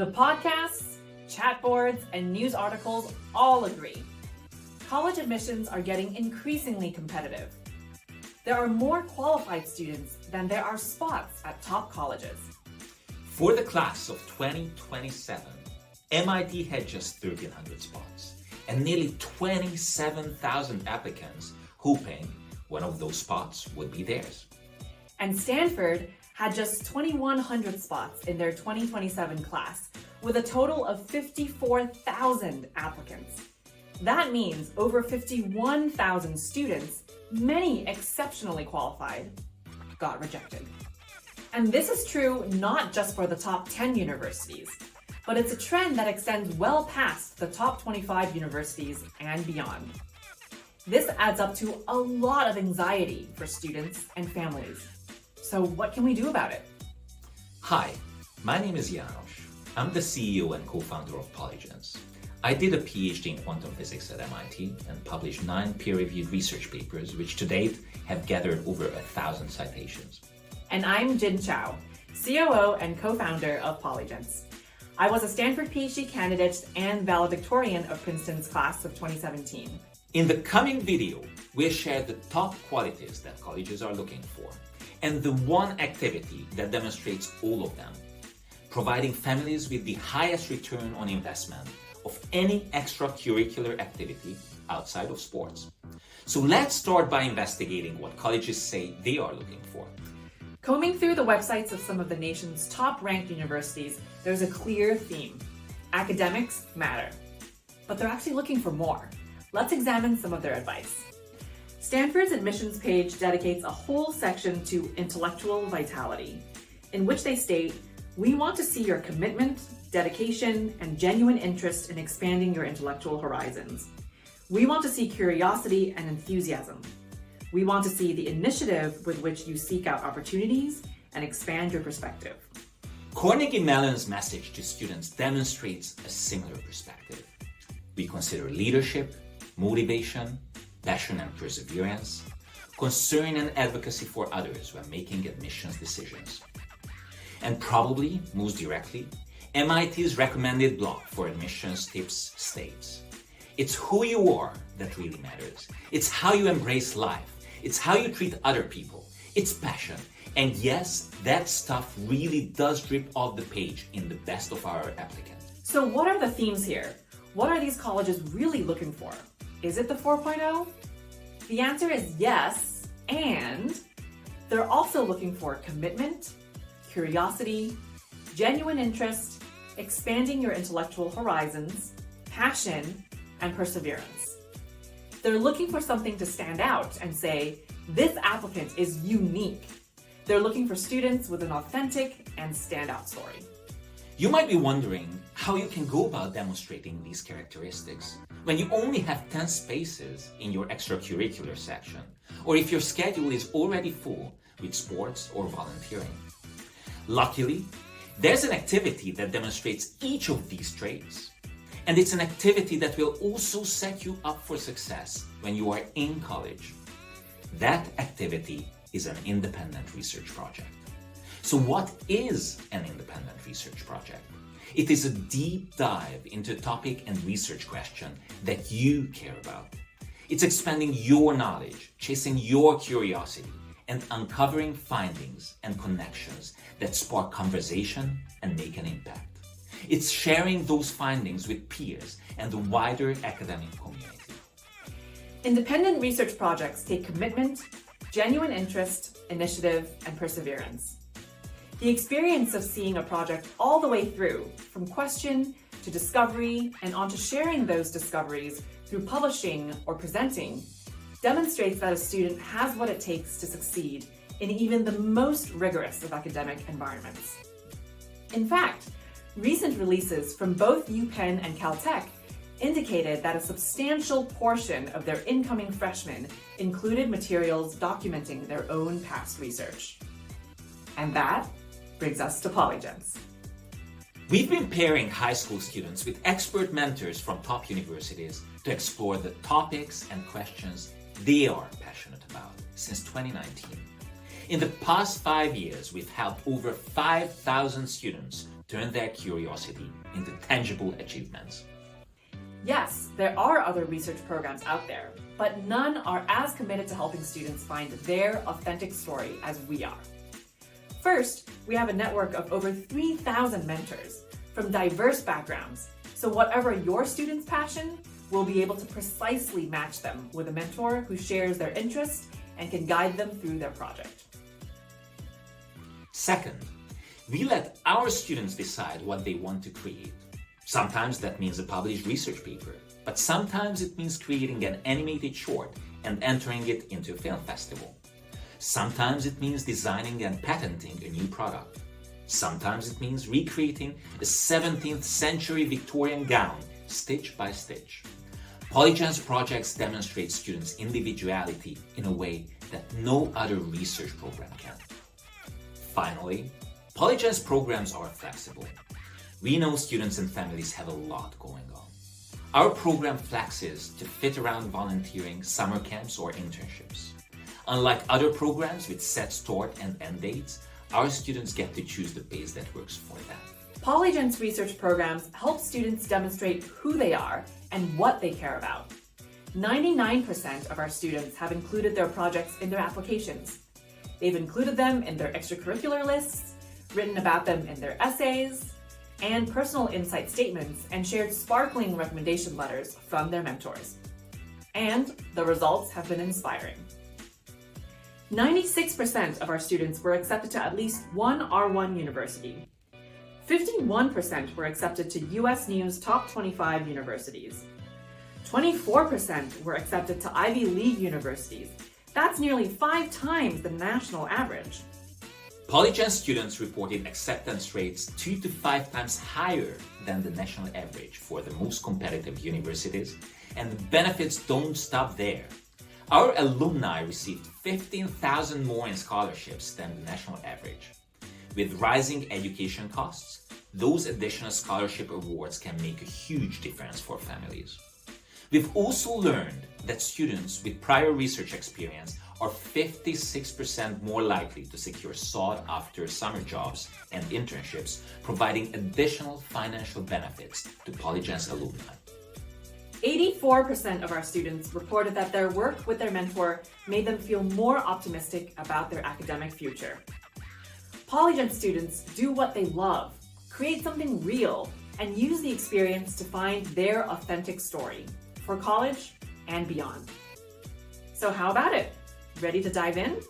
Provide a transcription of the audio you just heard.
The podcasts, chat boards, and news articles all agree. College admissions are getting increasingly competitive. There are more qualified students than there are spots at top colleges. For the class of 2027, MIT had just 1,300 spots and nearly 27,000 applicants hoping one of those spots would be theirs. And Stanford had just 2,100 spots in their 2027 class, with a total of 54,000 applicants. That means over 51,000 students, many exceptionally qualified, got rejected. And this is true not just for the top 10 universities, but it's a trend that extends well past the top 25 universities and beyond. This adds up to a lot of anxiety for students and families. So what can we do about it? Hi, my name is Janos. I'm the CEO and co-founder of Polygen. I did a PhD in quantum physics at MIT and published 9 peer-reviewed research papers, which to date have gathered over 1,000 citations. And I'm Jin Chao, COO and co-founder of Polygen. I was a Stanford PhD candidate and valedictorian of Princeton's class of 2017. In the coming video, we'll share the top qualities that colleges are looking for and the one activity that demonstrates all of them, providing families with the highest return on investment of any extracurricular activity outside of sports. So let's start by investigating what colleges say they are looking for. Combing through the websites of some of the nation's top-ranked universities, there's a clear theme. Academics matter. But they're actually looking for more. Let's examine some of their advice. Stanford's admissions page dedicates a whole section to intellectual vitality, in which they state, "We want to see your commitment, dedication, and genuine interest in expanding your intellectual horizons. We want to see curiosity and enthusiasm. We want to see the initiative with which you seek out opportunities and expand your perspective." Carnegie Mellon's message to students demonstrates a similar perspective. We consider leadership, motivation, passion and perseverance, concern and advocacy for others when making admissions decisions. And probably, most directly, MIT's recommended blog for admissions tips states, "It's who you are that really matters. It's how you embrace life. It's how you treat other people. It's passion. And yes, that stuff really does drip off the page in the best of our applicants." So what are the themes here? What are these colleges really looking for? Is it the 4.0? The answer is yes, and they're also looking for commitment, curiosity, genuine interest, expanding your intellectual horizons, passion, and perseverance. They're looking for something to stand out and say, "This applicant is unique." They're looking for students with an authentic and standout story. You might be wondering how you can go about demonstrating these characteristics when you only have 10 spaces in your extracurricular section, or if your schedule is already full with sports or volunteering. Luckily, there's an activity that demonstrates each of these traits. And it's an activity that will also set you up for success when you are in college. That activity is an independent research project. So what is an independent research project? It is a deep dive into a topic and research question that you care about. It's expanding your knowledge, chasing your curiosity, and uncovering findings and connections that spark conversation and make an impact. It's sharing those findings with peers and the wider academic community. Independent research projects take commitment, genuine interest, initiative, and perseverance. The experience of seeing a project all the way through, from question to discovery and on to sharing those discoveries through publishing or presenting, demonstrates that a student has what it takes to succeed in even the most rigorous of academic environments. In fact, recent releases from both UPenn and Caltech indicated that a substantial portion of their incoming freshmen included materials documenting their own past research. And that brings us to Polygen. We've been pairing high school students with expert mentors from top universities to explore the topics and questions they are passionate about since 2019. In the past 5 years, we've helped over 5,000 students turn their curiosity into tangible achievements. Yes, there are other research programs out there, but none are as committed to helping students find their authentic story as we are. First, we have a network of over 3,000 mentors from diverse backgrounds, so whatever your student's passion, we'll be able to precisely match them with a mentor who shares their interests and can guide them through their project. Second, we let our students decide what they want to create. Sometimes that means a published research paper, but sometimes it means creating an animated short and entering it into a film festival. Sometimes it means designing and patenting a new product. Sometimes it means recreating a 17th century Victorian gown stitch by stitch. Polygen's projects demonstrate students' individuality in a way that no other research program can. Finally, Polygen's programs are flexible. We know students and families have a lot going on. Our program flexes to fit around volunteering, summer camps, or internships. Unlike other programs with set start and end dates, our students get to choose the pace that works for them. Polygen's research programs help students demonstrate who they are and what they care about. 99% of our students have included their projects in their applications. They've included them in their extracurricular lists, written about them in their essays, and personal insight statements, and shared sparkling recommendation letters from their mentors. And the results have been inspiring. 96% of our students were accepted to at least one R1 university. 51% were accepted to US News Top 25 universities. 24% were accepted to Ivy League universities. That's nearly 5 times the national average. Polygen students reported acceptance rates 2 to 5 times higher than the national average for the most competitive universities, and the benefits don't stop there. Our alumni received 15,000 more in scholarships than the national average. With rising education costs, those additional scholarship awards can make a huge difference for families. We've also learned that students with prior research experience are 56% more likely to secure sought-after summer jobs and internships, providing additional financial benefits to Polygen's alumni. 84% of our students reported that their work with their mentor made them feel more optimistic about their academic future. Polygen students do what they love, create something real, and use the experience to find their authentic story for college and beyond. So how about it? Ready to dive in?